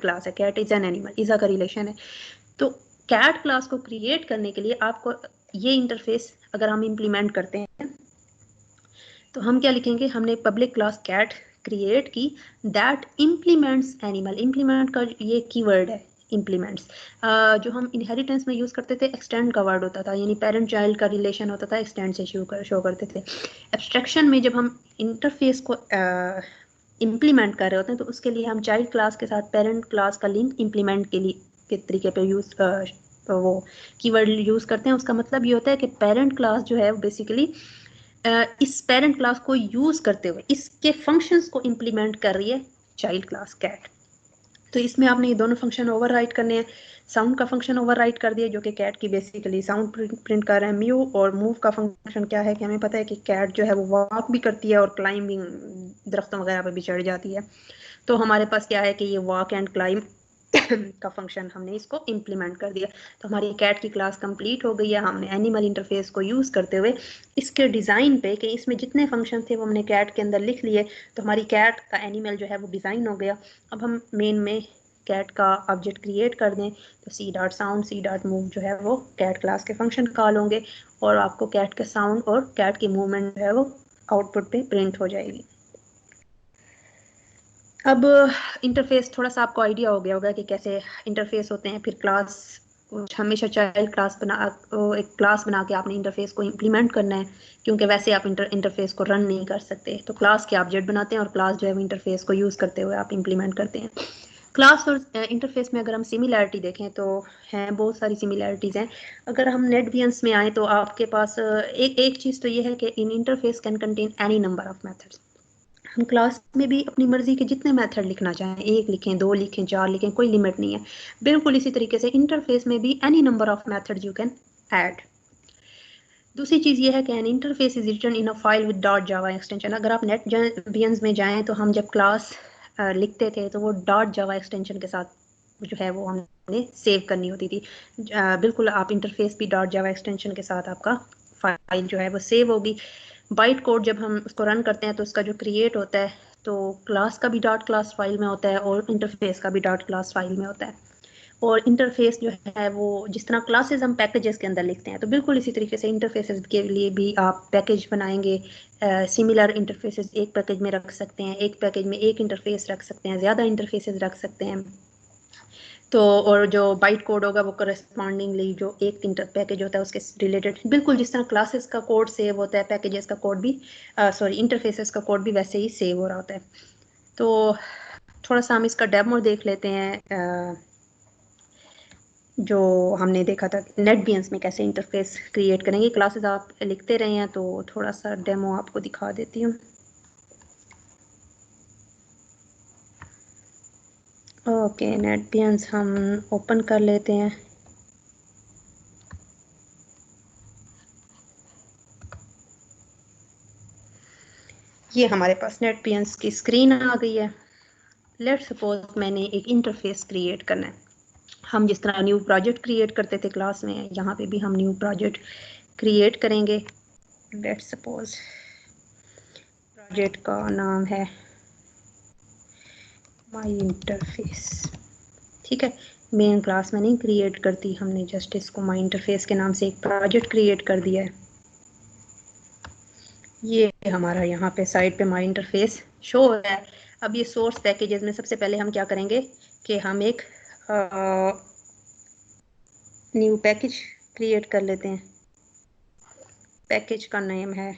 Class है, cat is an animal, इज़ा का relation है। तो कैट क्लास को क्रिएट करने के लिए आपको ये इंटरफेस अगर हम इम्प्लीमेंट करते हैं तो हम क्या लिखेंगे, हमने पब्लिक क्लास कैट क्रिएट की दैट इम्प्लीमेंट्स एनिमल। इम्प्लीमेंट का ये कीवर्ड है, इम्प्लीमेंट्स। जो हम इनहेरिटेंस में यूज़ करते थे एक्सटेंड का वर्ड होता था, यानी पेरेंट चाइल्ड का रिलेशन होता था, एक्सटेंड से शो करते थे। एब्स्ट्रैक्शन में जब हम इंटरफेस को इम्प्लीमेंट कर रहे होते हैं तो उसके लिए हम चाइल्ड क्लास के साथ पेरेंट क्लास का लिंक इम्प्लीमेंट के लिए के तरीके पे यूज़ वो कीवर्ड यूज़ करते हैं। उसका मतलब ये होता है कि पेरेंट क्लास जो है वो बेसिकली इस पेरेंट क्लास को यूज़ करते हुए इसके फंक्शंस को इम्प्लीमेंट कर रही है चाइल्ड क्लास कैट। तो इसमें आपने ये दोनों फंक्शन ओवरराइट करने हैं। साउंड का फंक्शन ओवरराइट कर दिया जो कि कैट की बेसिकली साउंड प्रिंट कर रहे हैं म्यू, और मूव का फंक्शन क्या है कि हमें पता है कि कैट जो है वो वॉक भी करती है और क्लाइंबिंग, दरख्तों वगैरह पर भी चढ़ जाती है। तो हमारे पास क्या है कि ये वॉक एंड क्लाइंब का फंक्शन हमने इसको इम्प्लीमेंट कर दिया। तो हमारी कैट की क्लास कंप्लीट हो गई है। हमने एनिमल इंटरफेस को यूज़ करते हुए इसके डिज़ाइन पे कि इसमें जितने फंक्शन थे वो हमने कैट के अंदर लिख लिए, तो हमारी कैट का एनिमल जो है वो डिज़ाइन हो गया। अब हम मेन में कैट का ऑब्जेक्ट क्रिएट कर दें तो C dot sound C dot move जो है वो कैट क्लास के फंक्शन कॉल होंगे और आपको कैट के साउंड और कैट की मूवमेंट जो है वो आउटपुट पे प्रिंट हो जाएगी। अब इंटरफेस थोड़ा सा आपको आइडिया हो गया होगा कि कैसे इंटरफेस होते हैं। फिर क्लास, हमेशा चाइल्ड क्लास एक क्लास बना के आपने इंटरफेस को इम्प्लीमेंट करना है, क्योंकि वैसे आप इंटरफेस को रन नहीं कर सकते। तो क्लास के ऑब्जेक्ट बनाते हैं और क्लास जो है वो इंटरफेस को यूज़ करते हुए आप इम्प्लीमेंट करते हैं। क्लास और इंटरफेस में अगर हम सिमिलैरिटी देखें तो हैं बहुत सारी सिमिलैरिटीज़ हैं। अगर हम नेटबियंस में आए तो आपके पास एक चीज़ तो ये है कि इन interface can contain any number of methods. हम क्लास में भी अपनी मर्जी के जितने मेथड लिखना चाहें, 1 लिखें, 2 लिखें, 4 लिखें, कोई लिमिट नहीं है। बिल्कुल इसी तरीके से इंटरफेस में भी any number of method you can add. दूसरी चीज़ ये है कि an interface is written in a file with dot Java extension. अगर आप नेटबियंस में जाएं तो हम जब क्लास लिखते थे तो वो डॉट जावा एक्सटेंशन के साथ जो है वो हमने सेव करनी होती थी। बिल्कुल आप इंटरफेस भी डॉट जावा एक्सटेंशन के साथ आपका फाइल जो है वो सेव होगी। बाइट कोड जब हम उसको रन करते हैं तो उसका जो क्रिएट होता है तो क्लास का भी डॉट क्लास फाइल में होता है और इंटरफेस का भी डॉट क्लास फाइल में होता है। और इंटरफेस जो है वो जिस तरह क्लासेस हम पैकेजेस के अंदर लिखते हैं तो बिल्कुल इसी तरीके से इंटरफेसेस के लिए भी आप पैकेज बनाएंगे। सिमिलर इंटरफेसेस एक पैकेज में रख सकते हैं, एक पैकेज में एक इंटरफेस रख सकते हैं, ज़्यादा इंटरफेसेस रख सकते हैं। तो और जो बाइट कोड होगा वो करस्पॉन्डिंगली जो एक इंटर पैकेज होता है उसके रिलेटेड, बिल्कुल जिस तरह क्लासेस का कोड सेव होता है पैकेजेस का कोड भी सॉरी इंटरफेसेस का कोड भी वैसे ही सेव हो रहा होता है। तो थोड़ा सा हम इसका डेमो देख लेते हैं। जो हमने देखा था नेटबियंस में कैसे इंटरफेस क्रिएट करेंगे। क्लासेस आप लिखते रहे हैं तो थोड़ा सा डेमो आपको दिखा देती हूँ। ओके, नेटबियंस हम ओपन कर लेते हैं। ये हमारे पास नेटबियंस की स्क्रीन आ गई है। लेट्स सपोज मैंने एक इंटरफेस क्रिएट करना है। हम जिस तरह न्यू प्रोजेक्ट क्रिएट करते थे क्लास में, यहाँ पे भी हम न्यू प्रोजेक्ट क्रिएट करेंगे। लेट्स सपोज प्रोजेक्ट का नाम है माई इंटरफेस। ठीक है, मेन क्लास में नहीं क्रिएट करती, हमने जस्ट इसको माई इंटरफेस के नाम से एक प्रोजेक्ट क्रिएट कर दिया है। ये हमारा यहाँ पे साइड पे माई इंटरफेस शो हो रहा है। अब ये सोर्स पैकेजेस में सबसे पहले हम क्या करेंगे कि हम एक न्यू पैकेज क्रिएट कर लेते हैं। पैकेज का नेम है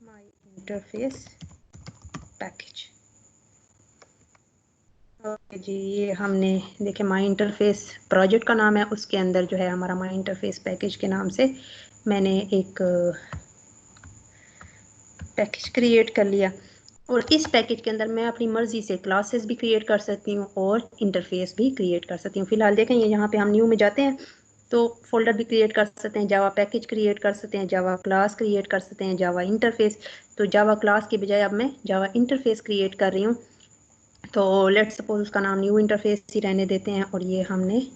माई इंटरफेस पैकेज। ओके जी, ये हमने देखे माई इंटरफेस प्रोजेक्ट का नाम है, उसके अंदर जो है हमारा माई इंटरफेस पैकेज के नाम से मैंने एक पैकेज क्रिएट कर लिया। और इस पैकेज के अंदर मैं अपनी मर्जी से क्लासेस भी क्रिएट कर सकती हूँ और इंटरफेस भी क्रिएट कर सकती हूँ। फिलहाल देखें ये यहाँ पे हम न्यू में जाते हैं तो फोल्डर भी क्रिएट कर सकते हैं, जावा पैकेज क्रिएट कर सकते हैं, जावा क्लास क्रिएट कर सकते हैं, जावा इंटरफेस। तो जावा क्लास की बजाय अब मैं जावा इंटरफेस क्रिएट कर रही हूँ। तो लेट्स सपोज उसका नाम न्यू इंटरफेस ही रहने देते हैं और ये हमने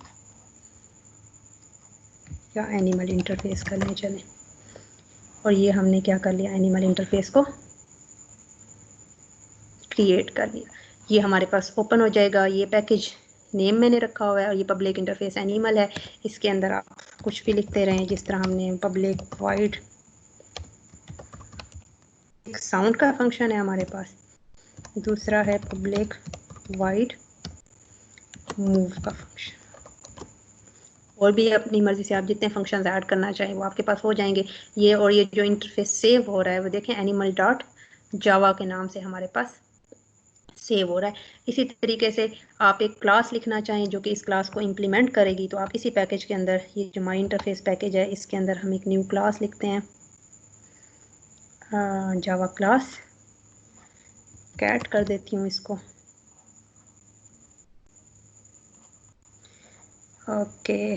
या एनिमल इंटरफेस करने चले। और ये हमने क्या कर लिया, एनिमल इंटरफेस को क्रिएट कर लिया, ये हमारे पास ओपन हो जाएगा। ये पैकेज नेम मैंने रखा हुआ है और ये पब्लिक इंटरफेस एनिमल है। इसके अंदर आप कुछ भी लिखते रहें, जिस तरह हमने पब्लिक वाइड, एक साउंड का फंक्शन है हमारे पास, दूसरा है पब्लिक वाइड मूव का फंक्शन। और भी अपनी मर्जी से आप जितने फंक्शंस ऐड करना चाहें वो आपके पास हो जाएंगे। ये और ये जो इंटरफेस सेव हो रहा है वो देखें एनिमल डॉट जावा के नाम से हमारे पास सेव हो रहा है। इसी तरीके से आप एक क्लास लिखना चाहें जो कि इस क्लास को इम्प्लीमेंट करेगी, तो आप इसी पैकेज के अंदर, ये जो माई इंटरफेस पैकेज है, इसके अंदर हम एक न्यू क्लास लिखते हैं, जावा क्लास, कैट कर देती हूँ इसको। Okay,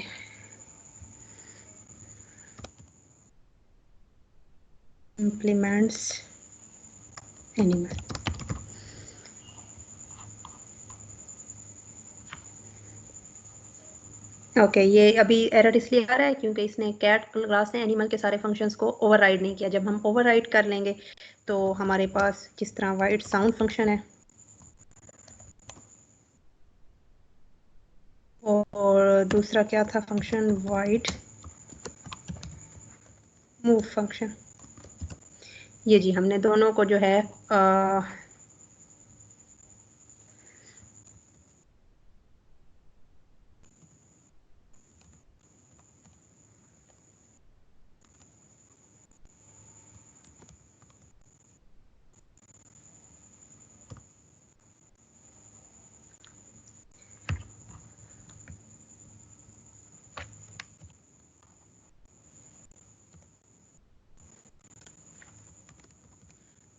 implements animal. ओके, ये अभी एरर इसलिए आ रहा है क्योंकि इसने कैट क्लास ने एनिमल के सारे फंक्शंस को ओवरराइड नहीं किया। जब हम ओवरराइड कर लेंगे तो हमारे पास जिस तरह वाइड साउंड फंक्शन है और दूसरा क्या था फंक्शन, वाइड मूव फंक्शन, ये जी हमने दोनों को जो है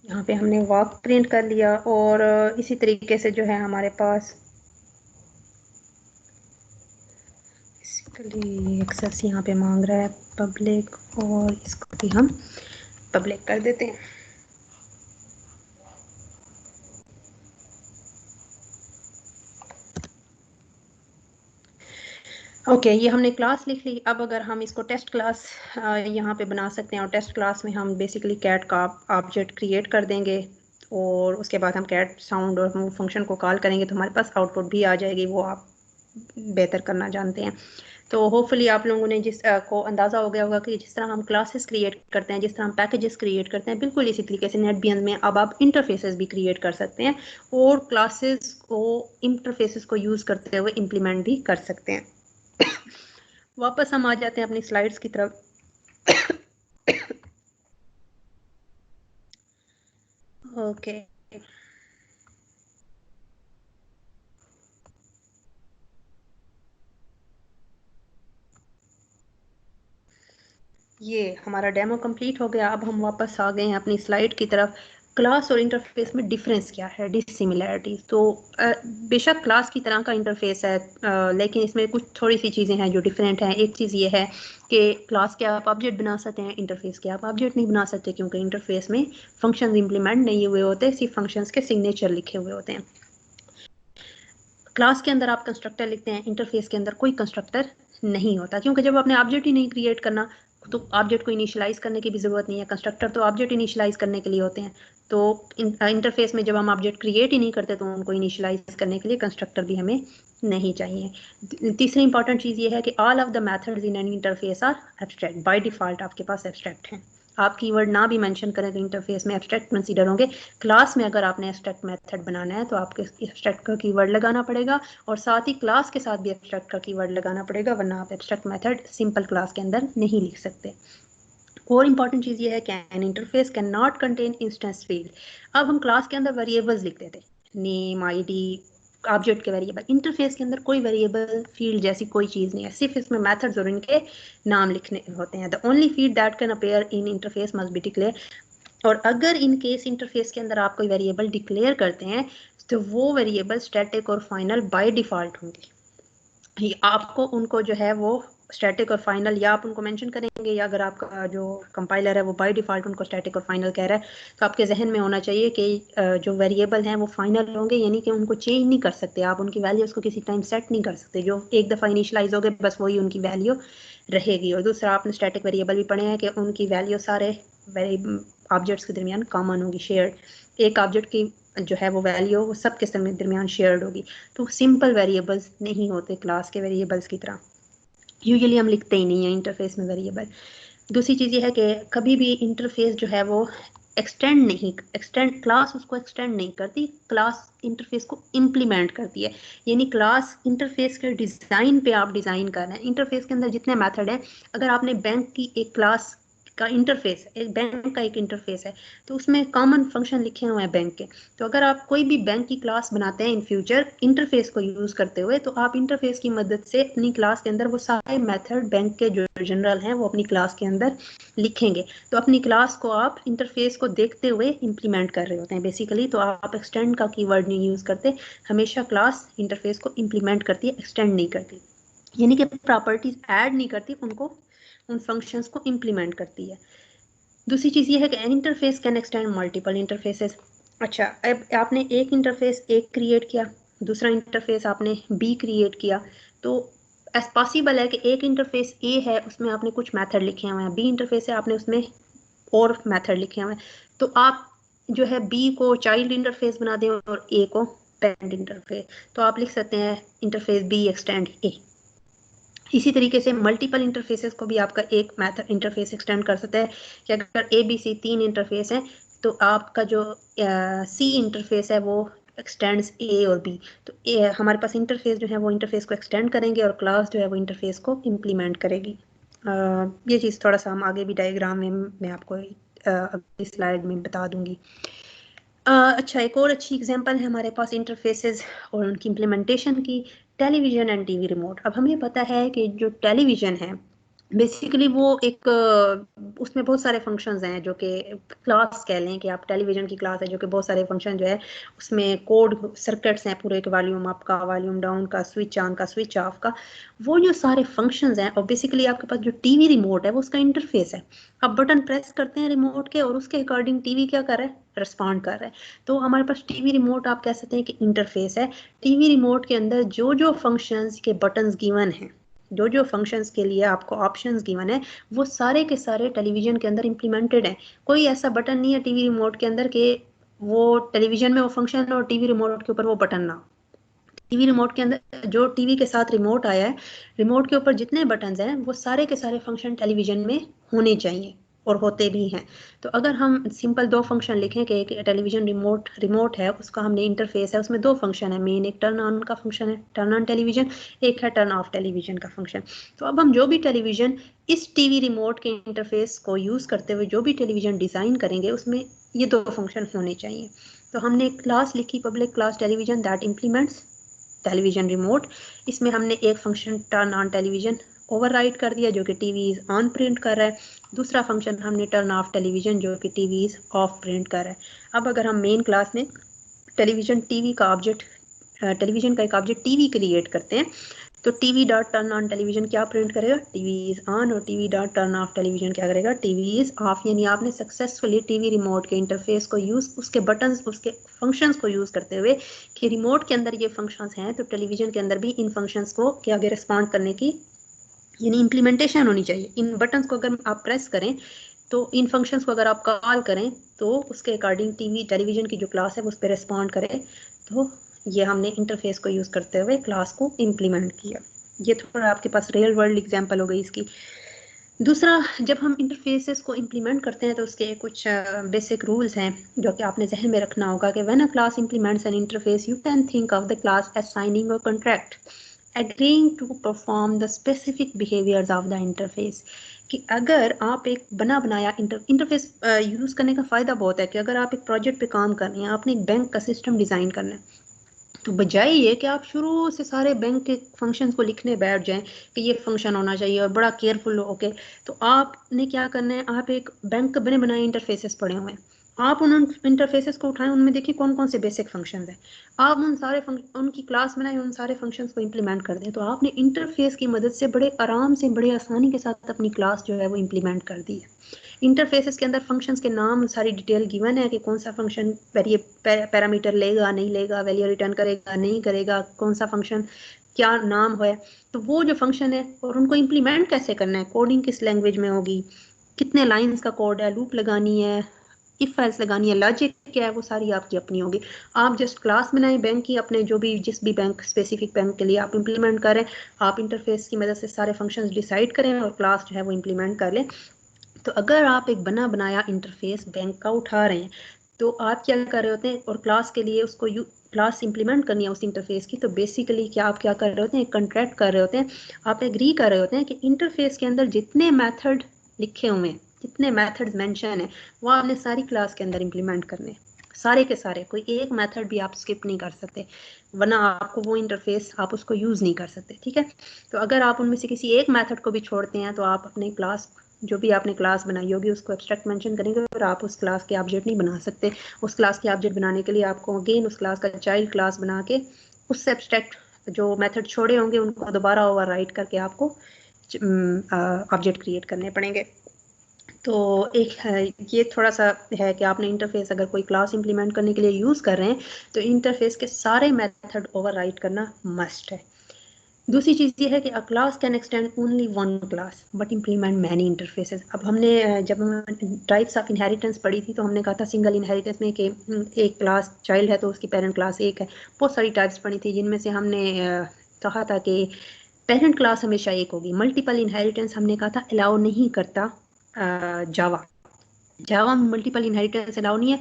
यहाँ पे हमने वॉक प्रिंट कर लिया। और इसी तरीके से जो है हमारे पास बेसिकली एक्सेस यहाँ पे मांग रहा है पब्लिक, और इसको भी हम पब्लिक कर देते हैं। ओके, ये हमने क्लास लिख ली। अब अगर हम इसको टेस्ट क्लास यहाँ पे बना सकते हैं, और टेस्ट क्लास में हम बेसिकली कैट का ऑब्जेक्ट क्रिएट कर देंगे और उसके बाद हम कैट साउंड और मूव फंक्शन को कॉल करेंगे तो हमारे पास आउटपुट भी आ जाएगी, वो आप बेहतर करना जानते हैं। तो होपफुली आप लोगों ने जिस को अंदाज़ा हो गया होगा कि जिस तरह हम क्लासेस क्रिएट करते हैं, जिस तरह हम पैकेजेस क्रिएट करते हैं, बिल्कुल इसी तरीके से नेटबीयंस में अब आप इंटरफेसेस भी क्रिएट कर सकते हैं और क्लासेस को, इंटरफेसेस को यूज़ करते हुए इम्प्लीमेंट भी कर सकते हैं। वापस हम आ जाते हैं अपनी स्लाइड्स की तरफ। ओके, ये हमारा डेमो कंप्लीट हो गया। अब हम वापस आ गए हैं अपनी स्लाइड की तरफ। क्लास और इंटरफेस में डिफरेंस क्या है, डिसिमिलैरिटीज। तो बेशक क्लास की तरह का इंटरफेस है, लेकिन इसमें कुछ थोड़ी सी चीज़ें हैं जो डिफरेंट हैं। एक चीज़ ये है कि क्लास के आप ऑब्जेक्ट बना सकते हैं, इंटरफेस के आप ऑब्जेक्ट नहीं बना सकते, क्योंकि इंटरफेस में फंक्शंस इंप्लीमेंट नहीं हुए होते, सिर्फ फंक्शंस के सिग्नेचर लिखे हुए होते हैं। क्लास के अंदर आप कंस्ट्रक्टर लिखते हैं, इंटरफेस के अंदर कोई कंस्ट्रक्टर नहीं होता, क्योंकि जब आपने ऑब्जेक्ट ही नहीं क्रिएट करना तो ऑब्जेक्ट को इनिशियलाइज करने की भी ज़रूरत नहीं है। कंस्ट्रक्टर तो ऑब्जेक्ट इनिशियलाइज करने के लिए होते हैं। तो इंटरफेस में जब हम ऑब्जेक्ट क्रिएट ही नहीं करते तो उनको इनिशियलाइज करने के लिए कंस्ट्रक्टर भी हमें नहीं चाहिए। तीसरी इंपॉर्टेंट चीज़ ये है कि all of the methods in an interface are abstract, by default आपके पास एब्स्ट्रैक्ट हैं। आप कीवर्ड ना भी मेंशन करें तो इंटरफेस में एब्स्ट्रैक्ट कंसीडर होंगे। क्लास में अगर आपने एब्स्ट्रैक्ट मेथड बनाना है तो आपको एब्स्ट्रैक्ट का कीवर्ड लगाना पड़ेगा, और साथ ही क्लास के साथ भी एब्स्ट्रैक्ट का कीवर्ड लगाना पड़ेगा, वरना आप एब्स्ट्रैक्ट मेथड सिंपल क्लास के अंदर नहीं लिख सकते। और इंपॉर्टेंट चीज़ ये है कि an interface can not contain instance field. अब हम क्लास के अंदर वेरिएबल्स लिखते थे, नेम, आईडी, ऑब्जेक्ट के वेरिएबल। इंटरफेस के अंदर कोई वेरिएबल फील्ड जैसी कोई चीज़ नहीं है, सिर्फ इसमें मेथड्स और इनके नाम लिखने होते हैं। The only field that can appear in interface must be declare. और अगर इन केस इंटरफेस के अंदर आप कोई वेरिएबल डिक्लेयर करते हैं तो वो वेरिएबल स्टैटिक और फाइनल बाय डिफॉल्ट होंगे। आपको उनको जो है वो स्टैटिक और फाइनल या आप उनको मेंशन करेंगे, या अगर आपका जो कंपाइलर है वो बाय डिफॉल्ट उनको स्टैटिक और फाइनल कह रहा है, तो आपके जहन में होना चाहिए कि जो वेरिएबल हैं वो फाइनल होंगे, यानी कि उनको चेंज नहीं कर सकते आप, उनकी वैल्यूज़ को किसी टाइम सेट नहीं कर सकते। जो एक दफ़ा इनिशलाइज हो गए बस वही उनकी वैल्यू रहेगी। और दूसरा आपने स्टैटिक वेरिएबल भी पढ़े हैं कि उनकी वैल्यू सारे ऑब्जेक्ट्स के दरमियान कॉमन होगी, शेयर्ड। एक ऑब्जेक्ट की जो है वो वैल्यू वो सब के दरमियान शेयर्ड होगी। तो सिंपल वेरिएबल्स नहीं होते क्लास के वेरिएबल्स की तरह, यूजुअली हम लिखते ही नहीं है इंटरफेस में वेरिएबल। दूसरी चीज़ ये है कि कभी भी इंटरफेस जो है वो क्लास उसको एक्सटेंड नहीं करती, क्लास इंटरफेस को इम्प्लीमेंट करती है। यानी क्लास इंटरफेस के डिज़ाइन पे आप डिज़ाइन कर रहे हैं। इंटरफेस के अंदर जितने मेथड हैं, अगर आपने बैंक की एक क्लास का इंटरफेस, एक बैंक का एक इंटरफेस है, तो उसमें कॉमन फंक्शन लिखे हुए हैं बैंक के। तो अगर आप कोई भी बैंक की क्लास बनाते हैं इन फ्यूचर इंटरफेस को यूज़ करते हुए, तो आप इंटरफेस की मदद से अपनी क्लास के अंदर वो सारे मेथड बैंक के जो जनरल हैं वो अपनी क्लास के अंदर लिखेंगे। तो अपनी क्लास को आप इंटरफेस को देखते हुए इंप्लीमेंट कर रहे होते हैं बेसिकली। तो आप एक्सटेंड का कीवर्ड नहीं यूज़ करते, हमेशा क्लास इंटरफेस को इंप्लीमेंट करती है, एक्सटेंड नहीं करती। यानी कि प्रॉपर्टीज ऐड नहीं करती, उनको उन फंक्शंस को इंप्लीमेंट करती है। दूसरी चीज़ ये है कि an interface can extend multiple interfaces. अच्छा, अब आपने एक इंटरफेस एक क्रिएट किया, दूसरा इंटरफेस आपने बी क्रिएट किया, तो एस पॉसिबल है कि एक इंटरफेस ए है उसमें आपने कुछ मेथड लिखे हुए हैं, बी इंटरफेस है आपने उसमें और मेथड लिखे हुए हैं। तो आप जो है बी को चाइल्ड इंटरफेस बना दें और ए को पेरेंट इंटरफेस, तो आप लिख सकते हैं इंटरफेस बी एक्सटेंड ए। इसी तरीके से मल्टीपल इंटरफेसेस को भी आपका एक मेथड इंटरफेस एक्सटेंड कर सकता है कि अगर ए बी सी 3 इंटरफेस हैं, तो आपका जो सी इंटरफेस है वो एक्सटेंड्स ए और बी। तो हमारे पास इंटरफेस जो है वो इंटरफेस को एक्सटेंड करेंगे और क्लास जो है वो इंटरफेस को इम्प्लीमेंट करेगी। ये चीज़ थोड़ा सा हम आगे भी डायग्राम में मैं आपको अगली स्लाइड में बता दूंगी। अच्छा, एक और अच्छी एग्जांपल है हमारे पास इंटरफेसेस और उनकी इम्प्लीमेंटेशन की, टेलीविज़न एंड टीवी रिमोट। अब हमें पता है कि जो टेलीविज़न है बेसिकली वो एक उसमें बहुत सारे फंक्शंस हैं, जो कि क्लास कह लें कि आप टेलीविज़न की क्लास है जो कि बहुत सारे फंक्शन जो है उसमें कोड सर्किट्स हैं पूरे के, वॉल्यूम अप का, वॉल्यूम डाउन का, स्विच ऑन का, स्विच ऑफ का, वो जो सारे फंक्शंस हैं। और बेसिकली आपके पास जो टीवी रिमोट है वो उसका इंटरफेस है। आप बटन प्रेस करते हैं रिमोट के और उसके अकॉर्डिंग टीवी क्या कर रहा है, रिस्पॉन्ड कर रहा है। तो हमारे पास टीवी रिमोट आप कह सकते हैं कि इंटरफेस है। टीवी रिमोट के अंदर जो जो फंक्शंस के बटन्स गिवन हैं, जो जो फंक्शंस के लिए आपको ऑप्शंस गिवन है, वो सारे के सारे टेलीविजन के अंदर इम्प्लीमेंटेड है। कोई ऐसा बटन नहीं है टीवी रिमोट के अंदर कि वो टेलीविजन में वो फंक्शन और टीवी रिमोट के ऊपर वो बटन ना हो। टीवी रिमोट के अंदर जो टीवी के साथ रिमोट आया है, रिमोट के ऊपर जितने बटन्स हैं वो सारे के सारे फंक्शन टेलीविजन में होने चाहिए और होते भी हैं। तो अगर हम सिंपल दो फंक्शन लिखें कि एक टेलीविजन रिमोट है, उसका हमने इंटरफेस है, उसमें दो फंक्शन है मेन, एक टर्न ऑन का फंक्शन है, टर्न ऑन टेलीविजन, एक है टर्न ऑफ टेलीविजन का फंक्शन। तो अब हम जो भी टेलीविजन इस टीवी रिमोट के इंटरफेस को यूज़ करते हुए जो भी टेलीविजन डिज़ाइन करेंगे उसमें ये दो फंक्शन होने चाहिए। तो हमने एक क्लास लिखी, public class television that implements television remote. इसमें हमने एक function turn on television override कर दिया जो कि टीवी इज ऑन प्रिंट कर रहा है। दूसरा फंक्शन हमने टर्न ऑफ टेलीविजन जो कि टीवी इज ऑफ प्रिंट कर रहा है। अब अगर हम मेन क्लास में टेलीविजन टीवी का ऑब्जेक्ट टेलीविजन का एक ऑब्जेक्ट टीवी क्रिएट करते हैं, तो TV dot turn on television क्या प्रिंट करेगा, टीवी इज ऑन, और TV dot turn off television क्या करेगा, टीवी इज ऑफ। यानी आपने सक्सेसफुली टीवी रिमोट के इंटरफेस को यूज, उसके बटन्स, उसके फंक्शंस को यूज करते हुए कि रिमोट के अंदर ये फंक्शंस हैं, तो टेलीविजन के अंदर भी इन फंक्शंस को के आगे रिस्पॉन्ड करने की यानी इम्प्लीमेंटेशन होनी चाहिए। इन बटन्स को अगर आप प्रेस करें, तो इन फंक्शंस को अगर आप कॉल करें, तो उसके अकॉर्डिंग टीवी टेलीविजन की जो क्लास है वो उस पर रिस्पॉन्ड करे। तो ये हमने इंटरफेस को यूज़ करते हुए क्लास को इम्प्लीमेंट किया। ये थोड़ा आपके पास रियल वर्ल्ड एग्जांपल हो गई इसकी। दूसरा, जब हम इंटरफेसेस को इम्प्लीमेंट करते हैं तो उसके कुछ बेसिक रूल्स हैं जो कि आपने जहन में रखना होगा कि when a class implements an interface you can think of the class as signing a contract agreeing to perform the specific behaviors of the interface। कि अगर आप एक बना बनाया इंटरफेस यूज़ करने का फ़ायदा बहुत है कि अगर आप एक प्रोजेक्ट पे काम कर रहे हैं, आपने एक बैंक का सिस्टम डिज़ाइन करना है, तो बजाय ये कि आप शुरू से सारे बैंक के फंक्शंस को लिखने बैठ जाएं कि ये फंक्शन होना चाहिए और बड़ा केयरफुल हो के, तो आपने क्या करना है, आप एक बैंक बने बनाए इंटरफेसेस पड़े हुए हैं, आप उन इंटरफेसेस को उठाएं, उनमें देखिए कौन कौन से बेसिक फंक्शंस हैं, आप उन सारे उनकी क्लास बनाए, उन सारे फंक्शंस को इंप्लीमेंट कर दें। तो आपने इंटरफेस की मदद से बड़े आराम से, बड़े आसानी के साथ अपनी क्लास जो है वो इंप्लीमेंट कर दी है। इंटरफेसेस के अंदर फंक्शंस के नाम सारी डिटेल गिवन है कि कौन सा फंक्शन पैरामीटर लेगा, नहीं लेगा, वैल्यू रिटर्न करेगा, नहीं करेगा, कौन सा फंक्शन क्या नाम है, तो वो जो फंक्शन है और उनको इम्प्लीमेंट कैसे करना है, कोडिंग किस लैंग्वेज में होगी, कितने लाइंस का कोड है, लूप लगानी है, इफ एल्स लगानी है, लॉजिक क्या है वो सारी आपकी अपनी होगी। आप जस्ट क्लास बनाएं बैंक की, अपने जो भी जिस भी बैंक स्पेसिफिक बैंक के लिए आप इंप्लीमेंट करें, आप इंटरफेस की मदद से सारे फंक्शंस डिसाइड करें और क्लास जो है वो इंप्लीमेंट कर लें। तो अगर आप एक बना बनाया इंटरफेस बैंक का उठा रहे हैं तो आप क्या कर रहे होते हैं, और क्लास के लिए उसको क्लास इंप्लीमेंट करनी है उस इंटरफेस की, तो बेसिकली क्या आप क्या कर रहे होते हैं, एक कॉन्ट्रैक्ट कर रहे होते हैं, आप एग्री कर रहे होते हैं कि इंटरफेस के अंदर जितने मेथड लिखे हुए हैं, जितने मेथड्स मेंशन है, वो आपने सारी क्लास के अंदर इंप्लीमेंट करने, सारे के सारे, कोई एक मेथड भी आप स्किप नहीं कर सकते, वरना आपको वो इंटरफेस आप उसको यूज़ नहीं कर सकते। ठीक है, तो अगर आप उनमें से किसी एक मेथड को भी छोड़ते हैं तो आप अपने क्लास, जो भी आपने क्लास बनाई होगी उसको एब्स्ट्रैक्ट मेंशन करेंगे और आप उस क्लास के ऑब्जेक्ट नहीं बना सकते। उस क्लास के ऑब्जेक्ट बनाने के लिए आपको अगेन उस क्लास का चाइल्ड क्लास बना के उससे एब्स्ट्रैक्ट जो मेथड छोड़े होंगे उनको दोबारा ओवरराइट करके आपको ऑब्जेक्ट क्रिएट करने पड़ेंगे। तो एक ये थोड़ा सा है कि आपने इंटरफेस अगर कोई क्लास इंप्लीमेंट करने के लिए यूज़ कर रहे हैं तो इंटरफेस के सारे मेथड ओवरराइट करना मस्ट है। दूसरी चीज़ ये है कि अ class can extend only one class but implement many interfaces. अब हमने जब हम टाइप्स ऑफ इनहेरिटेंस पढ़ी थी तो हमने कहा था सिंगल इनहेरिटेंस में कि एक क्लास चाइल्ड है तो उसकी पेरेंट क्लास एक है। बहुत सारी टाइप्स पढ़ी थी जिनमें से हमने कहा था कि पेरेंट क्लास हमेशा एक होगी। मल्टीपल इनहेरिटेंस हमने कहा था अलाउ नहीं करता जावा। जावा में मल्टीपल इनहेरिटेंस अलाउ नहीं है,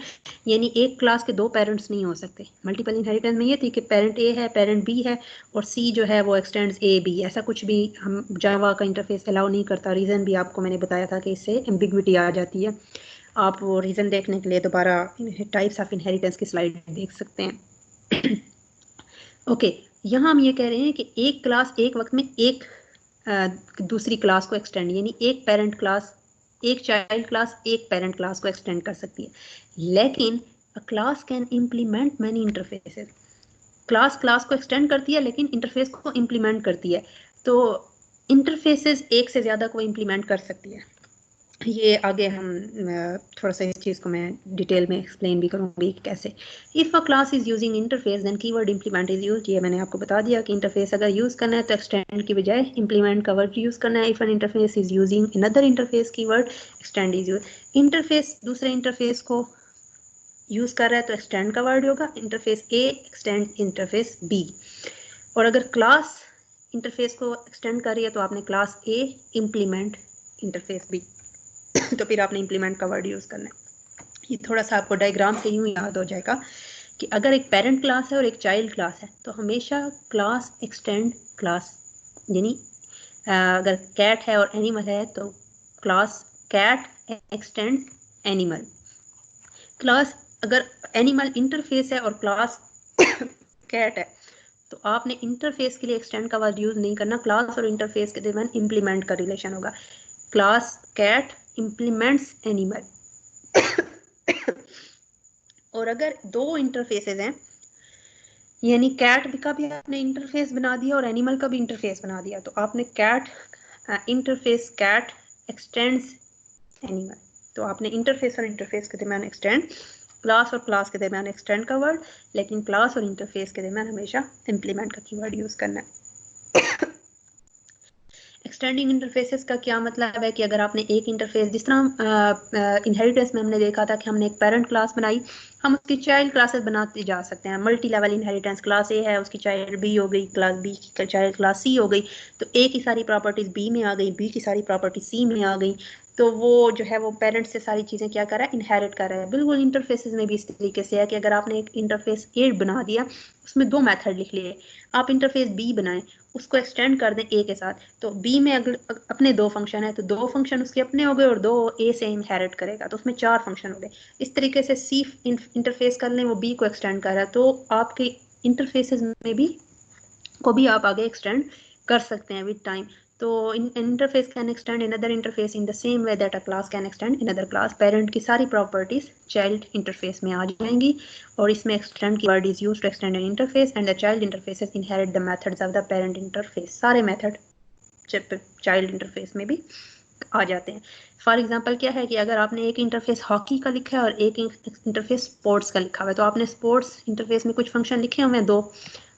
यानी एक क्लास के दो पेरेंट्स नहीं हो सकते। मल्टीपल इनहेरिटेंस में ये थी कि पेरेंट ए है, पेरेंट बी है और सी जो है वो एक्सटेंड्स ए बी, ऐसा कुछ भी हम जावा का इंटरफेस अलाउ नहीं करता। रीज़न भी आपको मैंने बताया था कि इससे एम्बिग्विटी आ जाती है। आप वो रीज़न देखने के लिए दोबारा टाइप्स ऑफ इनहेरिटेंस की स्लाइड देख सकते हैं। ओके, यहाँ हम ये कह रहे हैं कि एक क्लास एक वक्त में एक दूसरी क्लास को एक्सटेंड, यानी एक पेरेंट क्लास, एक चाइल्ड क्लास एक पेरेंट क्लास को एक्सटेंड कर सकती है। लेकिन अ class can implement many interfaces. Class को एक्सटेंड करती है लेकिन इंटरफेस को इम्प्लीमेंट करती है। तो इंटरफेसेस एक से ज़्यादा को इम्प्लीमेंट कर सकती है। ये आगे हम थोड़ा सा इस चीज़ को मैं डिटेल में एक्सप्लेन भी करूँगी कैसे। If a class is using interface then keyword implement is used. ये मैंने आपको बता दिया कि इंटरफेस अगर यूज़ करना है तो एक्सटेंड की बजाय इंप्लीमेंट का वर्ड यूज़ करना है। If N interface is using another interface keyword extend is use. Interface दूसरे इंटरफेस को यूज़ कर रहा है तो एक्सटेंड का वर्ड होगा इंटरफेस ए एक्सटेंड इंटरफेस बी। और अगर क्लास इंटरफेस को एक्सटेंड कर रही है तो आपने class A implement interface B. तो फिर आपने इम्प्लीमेंट का वर्ड यूज़ करना है। ये थोड़ा सा आपको डायग्राम से यूँ याद हो जाएगा कि अगर एक पेरेंट क्लास है और एक चाइल्ड क्लास है तो हमेशा क्लास एक्सटेंड क्लास, यानी अगर कैट है और एनिमल है तो class cat extend animal. Class अगर एनिमल इंटरफेस है और क्लास कैट है तो आपने इंटरफेस के लिए एक्सटेंड का वर्ड यूज़ नहीं करना। क्लास और इंटरफेस के दरमियान इम्प्लीमेंट का रिलेशन होगा। Class cat implements animal. और अगर दो इंटरफेसेस हैं, यानी कैट का भी आपने इंटरफेस बना दिया और एनिमल का भी इंटरफेस बना दिया, तो आपने cat interface cat extends animal. तो आपने इंटरफेस और इंटरफेस के दरमियान एक्सटेंड, क्लास और क्लास के दरमियान एक्सटेंड का वर्ड, लेकिन क्लास और इंटरफेस के दरमियान हमेशा इम्प्लीमेंट का कीवर्ड यूज़ करना है। एक्सटेंडिंग इंटरफेसेस का क्या मतलब है कि अगर आपने एक इंटरफेस, जिस तरह इनहेरिटेंस में हमने देखा था कि हमने एक पेरेंट क्लास बनाई, हम उसकी चाइल्ड क्लासेस बनाते जा सकते हैं। मल्टी लेवल इनहेरिटेंस, क्लास ए है उसकी चाइल्ड बी हो गई, क्लास बी की चाइल्ड क्लास सी हो गई, तो ए की सारी प्रॉपर्टीज़ बी में आ गई, बी की सारी प्रॉपर्टी सी में आ गई। तो वो जो है वो पेरेंट से सारी चीज़ें क्या कर रहा है, इनहेरिट कर रहा है। बिल्कुल इंटरफेसेस में भी इस तरीके से है कि अगर आपने एक इंटरफेस ए बना दिया, उसमें दो मेथड लिख लिए, आप इंटरफेस बी बनाएं, उसको एक्सटेंड कर दें ए के साथ, तो बी में अगर अपने दो फंक्शन है तो दो फंक्शन उसके अपने हो गए और दो ए से इनहेरिट करेगा, तो उसमें चार फंक्शन हो गए। इस तरीके से सी इंटरफेस कर लें, वो बी को एक्सटेंड कर रहा है, तो आपके इंटरफेसेस में भी को भी आप आगे एक्सटेंड कर सकते हैं विद टाइम। तो interface can extend another interface in the same way that a class can extend another class. Parent की सारी प्रॉपर्टीज चाइल्ड इंटरफेस में आ जाएंगी और इसमें extend keyword is used to extend an interface and the child interfaces inherit the methods of the parent interface. सारे method child interface में भी आ जाते हैं। फॉर एग्जांपल क्या है कि अगर आपने एक इंटरफेस हॉकी का लिखा है और एक इंटरफेस स्पोर्ट्स का लिखा हुआ है, तो आपने स्पोर्ट्स इंटरफेस में कुछ फंक्शन लिखे हुए हैं दो,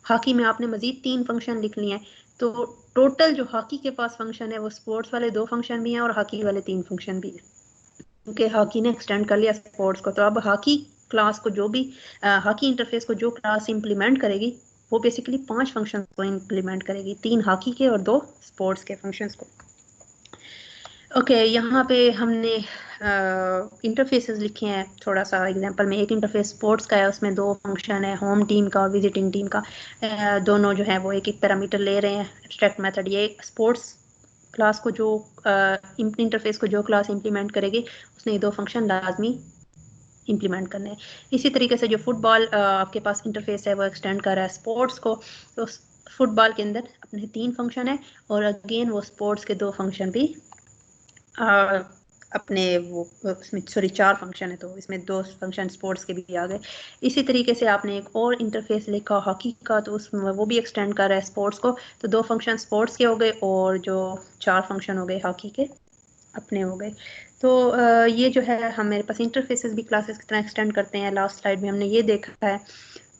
हॉकी में आपने मजीद तीन फंक्शन लिख लिए हैं, तो टोटल जो हॉकी के पास फंक्शन है वो स्पोर्ट्स वाले दो फंक्शन भी हैं और हॉकी वाले तीन फंक्शन भी हैं। क्योंकि हॉकी ने एक्सटेंड कर लिया स्पोर्ट्स को, तो अब हॉकी क्लास को जो भी हॉकी इंटरफेस को जो क्लास इंप्लीमेंट करेगी वो बेसिकली 5 फंक्शन को इंप्लीमेंट करेगी, 3 हॉकी के और 2 स्पोर्ट्स के फंक्शंस को। ओके यहाँ पे हमने इंटरफेसेस लिखे हैं थोड़ा सा एग्जांपल में। एक इंटरफेस स्पोर्ट्स का है, उसमें 2 फंक्शन है, होम टीम का और विजिटिंग टीम का। दोनों जो है वो एक एक पैरामीटर ले रहे हैं। एब्स्ट्रैक्ट मेथड ये स्पोर्ट्स क्लास को जो इंटरफेस को जो क्लास इंप्लीमेंट करेगी उसने ये 2 फंक्शन लाजमी इंप्लीमेंट करने हैं। इसी तरीके से जो फुटबॉल आपके पास इंटरफेस है वो एक्सटेंड कर रहा है स्पोर्ट्स को, तो फुटबॉल के अंदर अपने 3 फंक्शन है और अगेन वो स्पोर्ट्स के 2 फंक्शन भी अपने वो इसमें 4 फंक्शन है, तो इसमें 2 फंक्शन स्पोर्ट्स के भी आ गए। इसी तरीके से आपने एक और इंटरफेस लिखा हॉकी का, तो उसमें वो भी एक्सटेंड कर रहा है स्पोर्ट्स को, तो 2 फंक्शन स्पोर्ट्स के हो गए और जो 4 फंक्शन हो गए हॉकी के अपने हो गए। तो ये जो है हम मेरे पास इंटरफेसेस भी क्लासेस की तरह एक्सटेंड करते हैं। लास्ट स्लाइड में हमने ये देखा है।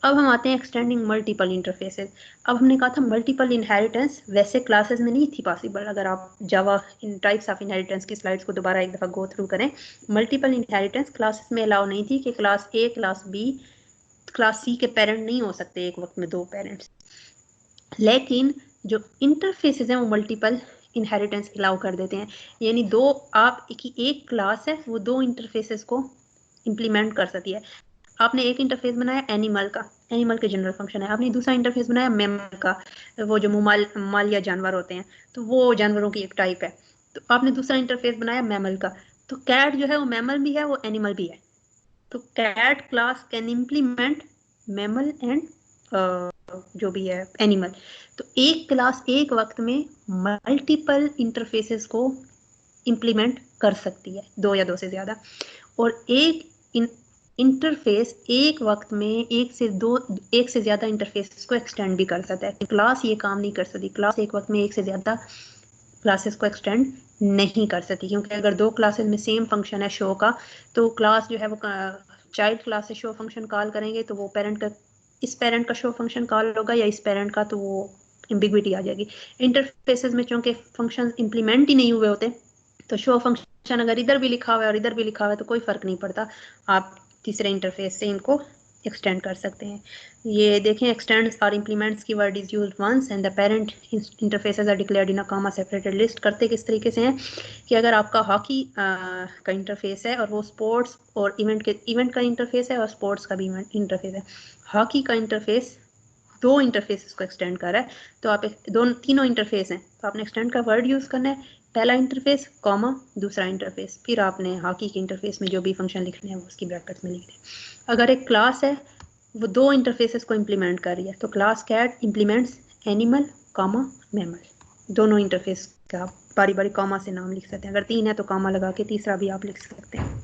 अब हम आते हैं एक्सटेंडिंग मल्टीपल इंटरफेसेस। अब हमने कहा था मल्टीपल इनहेरिटेंस वैसे क्लासेस में नहीं थी पॉसिबल। अगर आप Java in types of inheritance की स्लाइड्स को दोबारा एक दफ़ा गो थ्रू करें, मल्टीपल इनहेरिटेंस क्लासेस में अलाउ नहीं थी कि class A class B class C के पेरेंट नहीं हो सकते एक वक्त में 2 पेरेंट्स। लेकिन जो इंटरफेसेस हैं वो मल्टीपल इनहेरिटेंस अलाउ कर देते हैं, यानी आप एक क्लास है वो 2 इंटरफेसेस को इंप्लीमेंट कर सकती है। आपने एक इंटरफेस बनाया एनिमल का, एनिमल के जनरल फंक्शन है। आपने दूसरा इंटरफेस बनाया मैमल का, वो जो माल या जानवर होते हैं, तो वो जानवरों की एक टाइप है। तो आपने दूसरा इंटरफेस बनाया मैमल का, तो कैट जो है वो मैमल भी है वो एनिमल भी है। तो cat class can implement mammal and जो भी है एनिमल। तो एक क्लास एक वक्त में मल्टीपल इंटरफेसेस को इम्प्लीमेंट कर सकती है, 2 या 2 से ज़्यादा। और एक इंटरफेस एक वक्त में एक से ज़्यादा इंटरफेस को एक्सटेंड भी कर सकता है। क्लास ये काम नहीं कर सकती, क्लास एक वक्त में एक से ज़्यादा क्लासेस को एक्सटेंड नहीं कर सकती, क्योंकि अगर 2 क्लासेस में सेम फंक्शन है शो का, तो क्लास जो है वो चाइल्ड क्लास से शो फंक्शन कॉल करेंगे तो वो इस पेरेंट का शो फंक्शन कॉल होगा या इस पेरेंट का, तो वो एम्बिग्विटी आ जाएगी। इंटरफेसेस में चूंकि फंक्शन इंप्लीमेंट ही नहीं हुए होते, तो शो फंक्शन अगर इधर भी लिखा हुआ है और इधर भी लिखा हुआ है तो कोई फ़र्क नहीं पड़ता, आप तीसरे इंटरफेस से इनको एक्सटेंड कर सकते हैं। ये देखें, एक्सटेंड्स और implements keyword is used once and the parent interfaces are declared in a comma separated list. करते किस तरीके से हैं कि अगर आपका हॉकी का इंटरफेस है और वो स्पोर्ट्स और इवेंट का इंटरफेस है और स्पोर्ट्स का भी इंटरफेस है, हॉकी का इंटरफेस 2 इंटरफेसेस को एक्सटेंड कर रहा है, तो आप तीनों इंटरफेस हैं तो आपने एक्सटेंड का वर्ड यूज़ करना है, पहला इंटरफेस कॉमा दूसरा इंटरफेस, फिर आपने हॉकी के इंटरफेस में जो भी फंक्शन लिखने हैं वो उसकी ब्रैकेट्स में लिख दें। अगर एक क्लास है वो 2 इंटरफेसेस को इम्प्लीमेंट कर रही है, तो class cat implements animal comma mammal, दोनों इंटरफेस का बारी बारी कॉमा से नाम लिख सकते हैं। अगर 3 है तो कॉमा लगा के तीसरा भी आप लिख सकते हैं।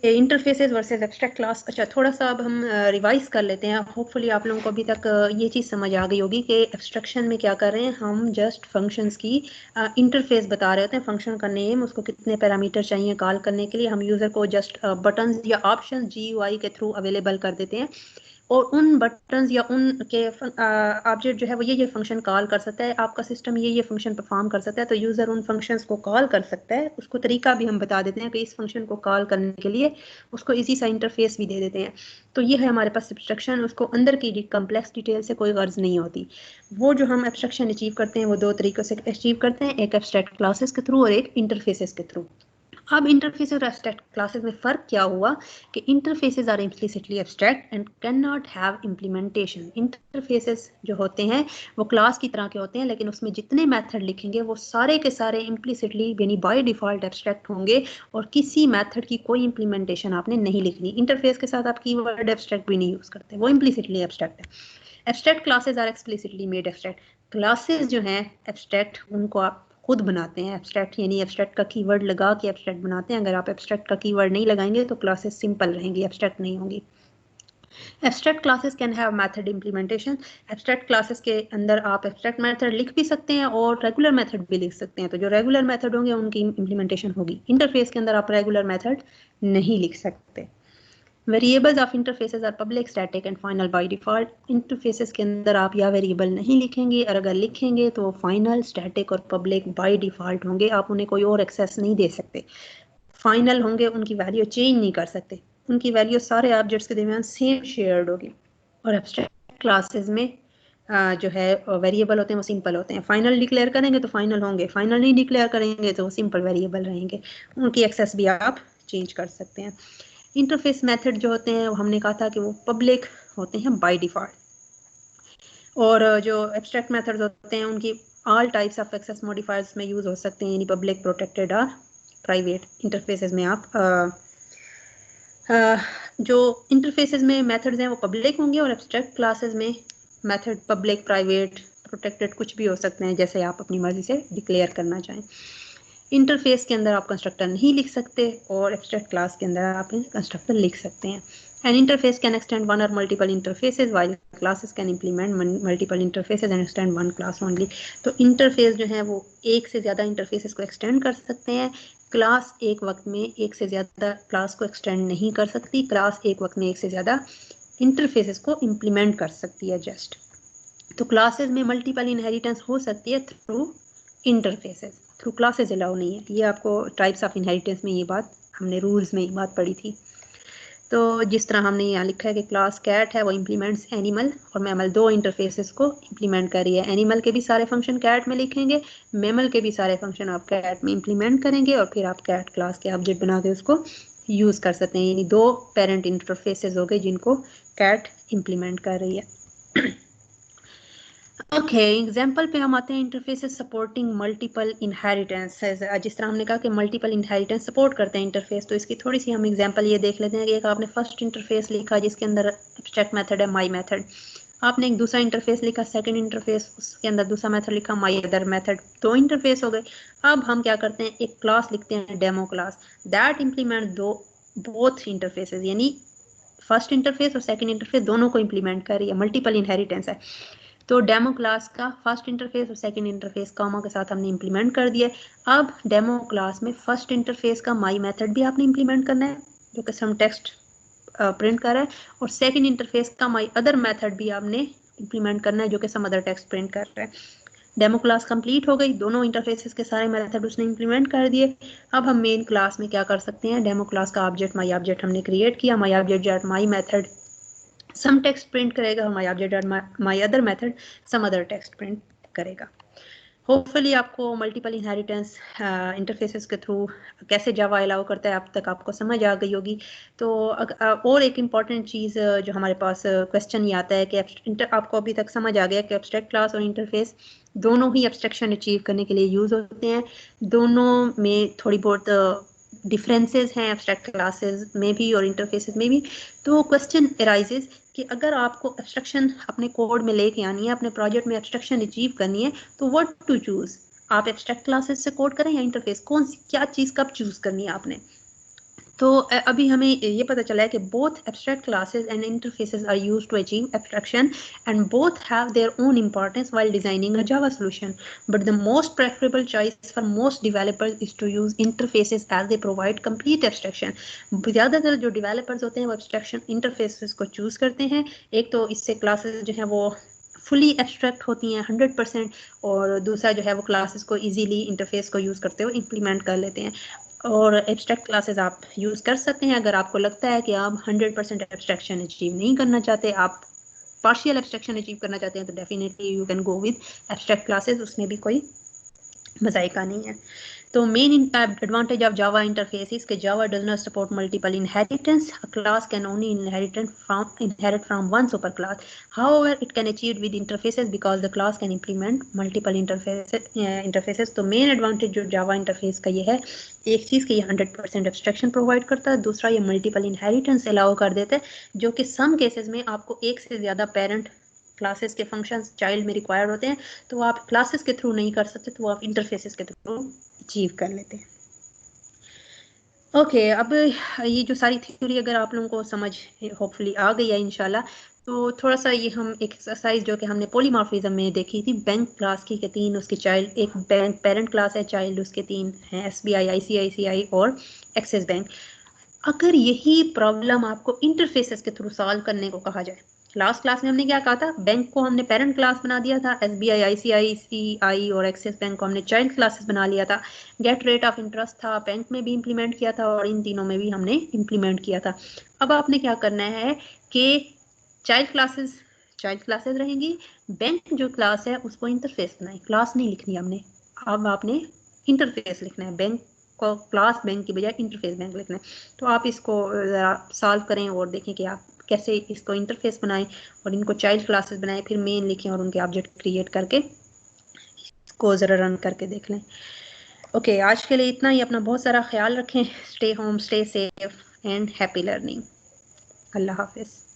Interfaces versus abstract class. अच्छा, थोड़ा सा अब हम रिवाइज कर लेते हैं। होपफुली आप लोगों को अभी तक ये चीज़ समझ आ गई होगी कि एब्स्ट्रैक्शन में क्या कर रहे हैं हम, जस्ट फंक्शंस की इंटरफेस बता रहे होते हैं। फंक्शन का नेम, उसको कितने पैरामीटर चाहिए कॉल करने के लिए, हम यूज़र को जस्ट बटन्स या ऑप्शन GUI के थ्रू अवेलेबल कर देते हैं और उन बटन्स या उनके ऑब्जेक्ट जो है वो ये फंक्शन कॉल कर सकता है, आपका सिस्टम ये फंक्शन परफॉर्म कर सकता है, तो यूज़र उन फंक्शंस को कॉल कर सकता है। उसको तरीका भी हम बता देते हैं कि इस फंक्शन को कॉल करने के लिए उसको इजी सा इंटरफेस भी दे देते हैं। तो ये है हमारे पास एब्स्ट्रैक्शन, उसको अंदर की कम्प्लेक्स डिटेल से कोई गर्ज नहीं होती। वो जो हम एब्स्ट्रैक्शन अचीव करते हैं वो 2 तरीक़ों से अचीव करते हैं, एक एब्स्ट्रैक्ट क्लासेस के थ्रू और एक इंटरफेसेस के थ्रू। अब इंटरफेस और एब्स्ट्रैक्ट क्लासेस में फ़र्क क्या हुआ कि interfaces are implicitly abstract and can not have implementation. Interfaces जो होते हैं वो क्लास की तरह के होते हैं, लेकिन उसमें जितने मेथड लिखेंगे वो सारे के सारे इम्प्लिसिटली यानी बाय डिफ़ॉल्ट एब्स्ट्रैक्ट होंगे और किसी मेथड की कोई इम्प्लीमेंटेशन आपने नहीं लिखनी। इंटरफेस के साथ आप कीवर्ड एब्स्ट्रैक्ट भी नहीं यूज़ करते, वो इम्प्लिसिटली एब्स्ट्रैक्ट है। Abstract classes are explicitly made abstract. Classes जो हैं एब्स्ट्रैक्ट उनको आप खुद बनाते हैं। एब्स्ट्रैक्ट यानी एब्स्ट्रैक्ट का कीवर्ड लगा के एब्स्ट्रैक्ट बनाते हैं। अगर आप एब्स्ट्रैक्ट का कीवर्ड नहीं लगाएंगे तो क्लासेस सिंपल रहेंगी, एब्स्ट्रैक्ट नहीं होंगी। Abstract classes can have method implementation. Abstract classes के अंदर आप एब्स्ट्रैक्ट मेथड लिख भी सकते हैं और रेगुलर मेथड भी लिख सकते हैं, तो जो रेगुलर मेथड होंगे उनकी इंप्लीमेंटेशन होगी। इंटरफेस के अंदर आप रेगुलर मेथड नहीं लिख सकते। Variables of interfaces are public, static and final by default. Interfaces के अंदर आप या वेरिएबल नहीं लिखेंगे, और अगर लिखेंगे तो फाइनल, स्टैटिक और पब्लिक बाय डिफॉल्ट होंगे, आप उन्हें कोई और एक्सेस नहीं दे सकते। फाइनल होंगे, उनकी वैल्यू चेंज नहीं कर सकते, उनकी वैल्यू सारे ऑब्जेक्ट्स के दरमियान सेम शेयर्ड होगी। और एब्स्ट्रैक्ट क्लासेस में जो है वेरिएबल होते हैं वो सिंपल होते हैं। फाइनल डिक्लेयर करेंगे तो फाइनल होंगे, फाइनल नहीं डिक्लेयर करेंगे तो वो सिंपल वेरिएबल रहेंगे, उनकी एक्सेस भी आप चेंज कर सकते हैं। इंटरफेस मेथड जो होते हैं वो हमने कहा था कि वो पब्लिक होते हैं बाय डिफॉल्ट, और जो एब्स्ट्रैक्ट मेथड्स होते हैं उनकी all types of access modifiers में यूज हो सकते हैं, यानी पब्लिक, प्रोटेक्टेड और प्राइवेट। इंटरफेसेस में आप जो इंटरफेसेस में मेथड्स हैं वो पब्लिक होंगे, और एब्स्ट्रैक्ट क्लासेस में मेथड पब्लिक, प्राइवेट, प्रोटेक्टेड कुछ भी हो सकते हैं, जैसे आप अपनी मर्जी से डिक्लेयर करना चाहें। इंटरफेस के अंदर आप कंस्ट्रक्टर नहीं लिख सकते, और एब्स्ट्रैक्ट क्लास के अंदर आप कंस्ट्रक्टर लिख सकते हैं। An interface can extend one or multiple interfaces, while classes can implement multiple interfaces and extend one class only. तो इंटरफेस जो है वो एक से ज़्यादा इंटरफेसेस को एक्सटेंड कर सकते हैं, क्लास एक वक्त में एक से ज़्यादा क्लास को एक्सटेंड नहीं कर सकती, क्लास एक वक्त में एक से ज़्यादा इंटरफेसेस को इम्प्लीमेंट कर सकती है जस्ट। तो क्लासेस में मल्टीपल इनहेरिटेंस हो सकती है through interfaces, through classes allow नहीं है। ये आपको टाइप्स ऑफ इनहेरिटेंस में ये बात हमने रूल्स में ये बात पढ़ी थी। तो जिस तरह हमने यहाँ लिखा है कि क्लास कैट है वो इम्प्लीमेंट्स एनिमल और मैमल, दो इंटरफेसेस को इम्प्लीमेंट कर रही है। एनिमल के भी सारे फंक्शन कैट में लिखेंगे, मैमल के भी सारे फंक्शन आप कैट में इम्प्लीमेंट करेंगे, और फिर आप कैट क्लास के ऑब्जेक्ट बना के उसको यूज़ कर सकते हैं। यानी दो पेरेंट इंटरफेसेस हो गए जिनको कैट इम्प्लीमेंट कर रही है। ओके, एग्जाम्पल पे हम आते हैं इंटरफेसेस सपोर्टिंग मल्टीपल इनहेरिटेंस। जिस तरह हमने कहा कि मल्टीपल इनहेरिटेंस सपोर्ट करते हैं इंटरफेस, तो इसकी थोड़ी सी हम एग्जांपल ये देख लेते हैं कि एक आपने फर्स्ट इंटरफेस लिखा जिसके अंदर एब्स्ट्रैक्ट मेथड है माई मेथड, आपने एक दूसरा इंटरफेस लिखा सेकंड इंटरफेस, उसके अंदर दूसरा मेथड लिखा माई अदर मेथड, दो इंटरफेस हो गए। अब हम क्या करते हैं, एक क्लास लिखते हैं डेमो क्लास, दैट इम्प्लीमेंट दो बोथ इंटरफेसेस, यानी फर्स्ट इंटरफेस और सेकंड इंटरफेस दोनों को इम्प्लीमेंट कर रही है, मल्टीपल इनहेरिटेंस है। तो डेमो क्लास का फर्स्ट इंटरफेस और सेकंड इंटरफेस कॉमा के साथ हमने इंप्लीमेंट कर दिया। अब डेमो क्लास में फर्स्ट इंटरफेस का माई मेथड भी आपने इंप्लीमेंट करना है जो कि सम टेक्स्ट प्रिंट कर रहा है, और सेकंड इंटरफेस का माई अदर मेथड भी आपने इंप्लीमेंट करना है जो कि सम अदर टेक्स्ट प्रिंट कर रहा है। डेमो क्लास कंप्लीट हो गई, दोनों इंटरफेसेस के सारे मेथड उसने इंप्लीमेंट कर दिए। अब हम मेन क्लास में क्या कर सकते हैं, डेमो क्लास का ऑब्जेक्ट माई ऑब्जेक्ट हमने क्रिएट किया, my object my method some text print करेगा, my object my other method some other text print करेगा। होपफुली आपको मल्टीपल इनहेरिटेंस इंटरफेसेस के थ्रू कैसे जावा अलाउ करता है अब तक आपको समझ आ गई होगी। तो और एक इम्पॉर्टेंट चीज़ जो हमारे पास क्वेश्चन ये आता है कि आपको अभी तक समझ आ गया कि एब्स्ट्रैक्ट क्लास और इंटरफेस दोनों ही एब्स्ट्रैक्शन अचीव करने के लिए यूज़ होते हैं, दोनों में थोड़ी बहुत डिफरेंसेस हैं एब्स्ट्रैक्ट क्लासेस में भी और इंटरफेसेस में भी। तो क्वेश्चन अराइजेज कि अगर आपको एब्स्ट्रैक्शन अपने कोड में लेके आनी है, अपने प्रोजेक्ट में एब्स्ट्रैक्शन अचीव करनी है, तो व्हाट टू चूज, आप एब्स्ट्रैक्ट क्लासेस से कोड करें या इंटरफेस, कौन सी क्या चीज़ कब चूज करनी है आपने। तो अभी हमें ये पता चला है कि both abstract classes and interfaces are used to achieve abstraction and both have their own importance while designing a Java solution. But the most preferable choice for most developers is to use interfaces as they provide complete abstraction. ज़्यादातर जो developers होते हैं वो abstraction interfaces को choose करते हैं। एक तो इससे classes जो हैं वो फुली एब्स्ट्रैक्ट होती हैं 100%, और दूसरा जो है वो क्लासेस को इजीली इंटरफेस को यूज़ करते हुए इम्प्लीमेंट कर लेते हैं। और एब्स्ट्रैक्ट क्लासेस आप यूज़ कर सकते हैं अगर आपको लगता है कि आप 100% एब्स्ट्रैक्शन अचीव नहीं करना चाहते, आप पार्शियल एब्स्ट्रैक्शन अचीव करना चाहते हैं, तो definitely you can go with abstract classes, उसमें भी कोई मजाइका नहीं है। तो main advantage of Java interface is that Java does not support multiple inheritance. A class can only inherit from one superclass. However, it can achieve with interfaces because the class can implement multiple interfaces. तो main advantage जो Java interface का ये है, एक चीज़ कि ये 100% abstraction provide करता है, दूसरा ये multiple inheritance allow कर देता है, जो कि some cases में आपको एक से ज़्यादा parent क्लासेस के फंक्शंस चाइल्ड में रिक्वायर्ड होते हैं, तो आप क्लासेस के थ्रू नहीं कर सकते, तो आप इंटरफेसेस के थ्रू अचीव कर लेते हैं। ओके, अब ये जो सारी थ्योरी अगर आप लोगों को समझ होपफुली आ गई है इंशाल्लाह, तो थोड़ा सा ये हम एक एक्सरसाइज जो कि हमने पॉलीमॉर्फिज्म में देखी थी, बैंक क्लास की के तीन उसके चाइल्ड, एक बैंक पेरेंट क्लास है, चाइल्ड उसके तीन हैं, SBI, ICICI और एक्सिस बैंक। अगर यही प्रॉब्लम आपको इंटरफेसेस के थ्रू सॉल्व करने को कहा जाए, लास्ट क्लास में हमने क्या कहा था, बैंक को हमने पेरेंट क्लास बना दिया था, एसबीआई, आईसीआईसीआई और एक्सिस बैंक को हमने चाइल्ड क्लासेस बना लिया था, गेट रेट ऑफ इंटरेस्ट था बैंक में भी इंप्लीमेंट किया था और इन तीनों में भी हमने इंप्लीमेंट किया था। अब आपने क्या करना है कि चाइल्ड क्लासेस रहेंगी, बैंक जो क्लास है उसको इंटरफेस बनाए, क्लास नहीं लिखनी हमने, अब आपने इंटरफेस लिखना है, बैंक को क्लास बैंक की बजाय इंटरफेस बैंक लिखना है। तो आप इसको ज़रा सॉल्व करें और देखें कि आप कैसे इसको इंटरफेस बनाएं और इनको चाइल्ड क्लासेस बनाएं, फिर मेन लिखें और उनके ऑब्जेक्ट क्रिएट करके इसको ज़रा रन करके देख लें। ओके, आज के लिए इतना ही। अपना बहुत सारा ख्याल रखें। Stay home, stay safe and happy learning. अल्लाह हाफिज़।